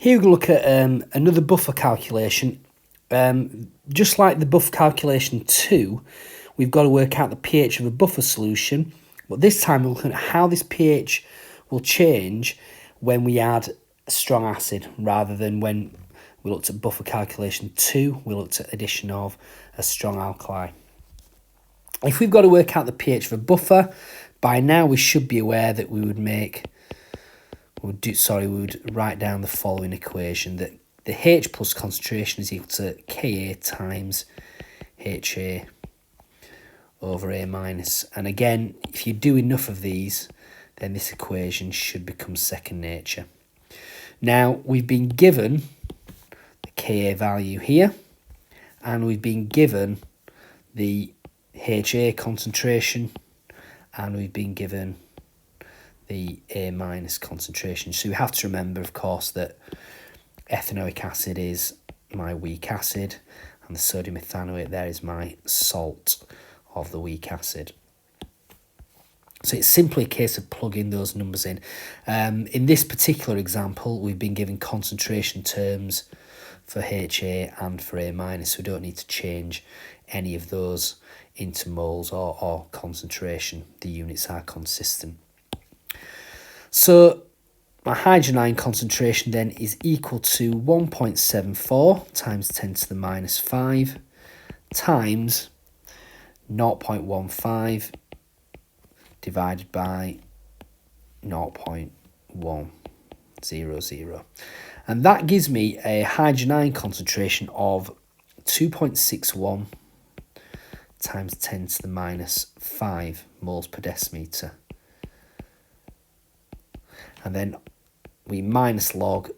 Here we look at another buffer calculation. Just like the buffer calculation 2, we've got to work out the pH of a buffer solution, but this time we're looking at how this pH will change when we add a strong acid, rather than when we looked at buffer calculation 2, we looked at addition of a strong alkali. If we've got to work out the pH of a buffer, by now we should be aware that we would write down the following equation, that the H plus concentration is equal to Ka times HA over A minus. And again, if you do enough of these, then this equation should become second nature. Now, we've been given the Ka value here, and we've been given the HA concentration, and we've been given the A minus concentration. So we have to remember, of course, that ethanoic acid is my weak acid, and the sodium ethanoate there is my salt of the weak acid. So it's simply a case of plugging those numbers in. In this particular example, we've been given concentration terms for HA and for A minus, so we don't need to change any of those into moles or concentration. The units are consistent. So my hydrogen ion concentration then is equal to 1.74 times 10 to the minus 5 times 0.15 divided by 0.100. And that gives me a hydrogen ion concentration of 2.61 times 10 to the minus 5 moles per decimetre. And then we minus log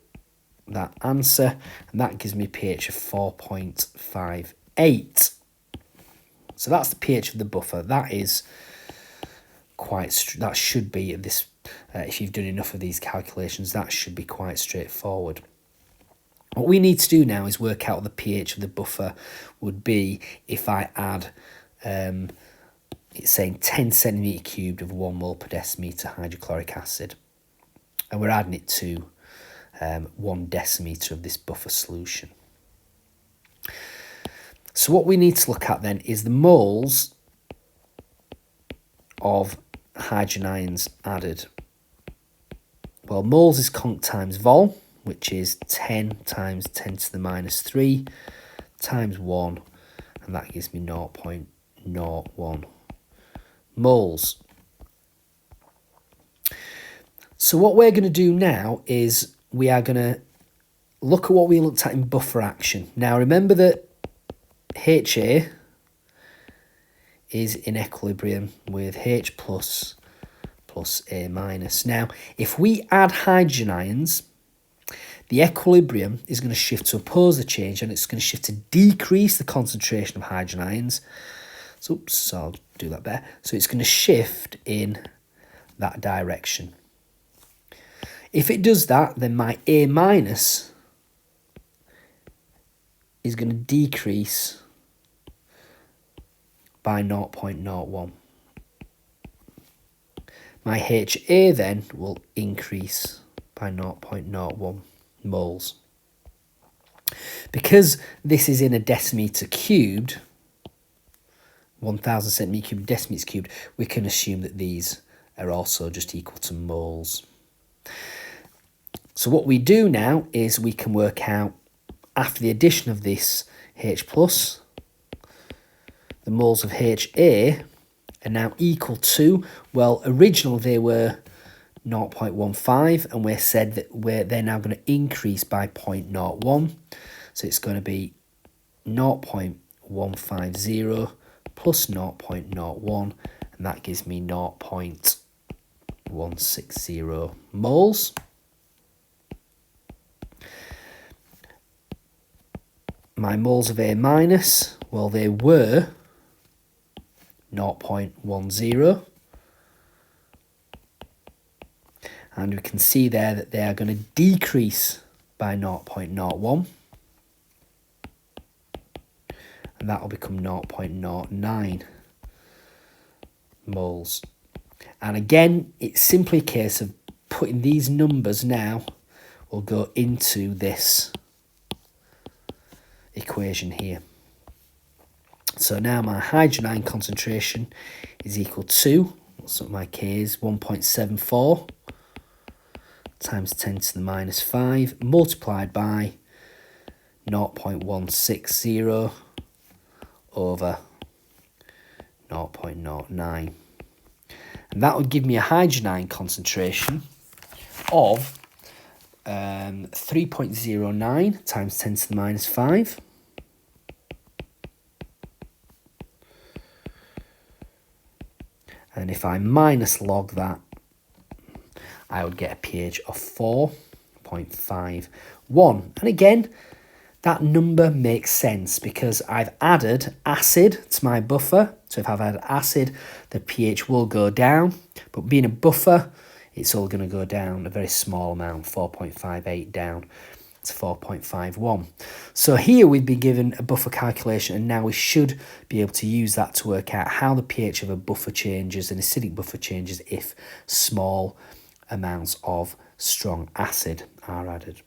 that answer, and that gives me a pH of 4.58. So that's the pH of the buffer. That is that should be this. If you've done enough of these calculations, that should be quite straightforward. What we need to do now is work out what the pH of the buffer would be if I add, it's saying 10 centimetre cubed of 1 mole per decimetre hydrochloric acid. And we're adding it to 1 decimetre of this buffer solution. So what we need to look at then is the moles of hydrogen ions added. Well, moles is conc times vol, which is 10 times 10 to the minus 3 times 1, and that gives me 0.01 moles. So what we're going to do now is we are going to look at what we looked at in buffer action. Now remember that HA is in equilibrium with H plus A minus. Now, if we add hydrogen ions, the equilibrium is going to shift to oppose the change, and it's going to shift to decrease the concentration of hydrogen ions. So I'll do that there. So it's going to shift in that direction. If it does that, then my A minus is going to decrease by 0.01. My HA then will increase by 0.01 moles. Because this is in a decimetre cubed, 1000 centimetre cubed, decimetres cubed, we can assume that these are also just equal to moles. So what we do now is we can work out, after the addition of this H plus, the moles of HA are now equal to, well, originally they were 0.15, and we said that they're now going to increase by 0.01. So it's going to be 0.150 plus 0.01, and that gives me 0.160 moles. My moles of A minus, well, they were 0.10, and we can see there that they are going to decrease by 0.01, and that will become 0.09 moles. And again, it's simply a case of putting these numbers now will go into this equation here. So now my hydrogen ion concentration is equal to, what's up my K is, 1.74 times 10 to the minus 5 multiplied by 0.160 over 0.09. And that would give me a hydrogen ion concentration of 3.09 times 10 to the minus 5. And if I minus log that, I would get a pH of 4.51. And again, that number makes sense because I've added acid to my buffer. So if I've added acid, the pH will go down. But being a buffer, it's all going to go down a very small amount, 4.58 down to 4.51. So here we've been given a buffer calculation, and now we should be able to use that to work out how the pH of a buffer changes, an acidic buffer changes, if small amounts of strong acid are added.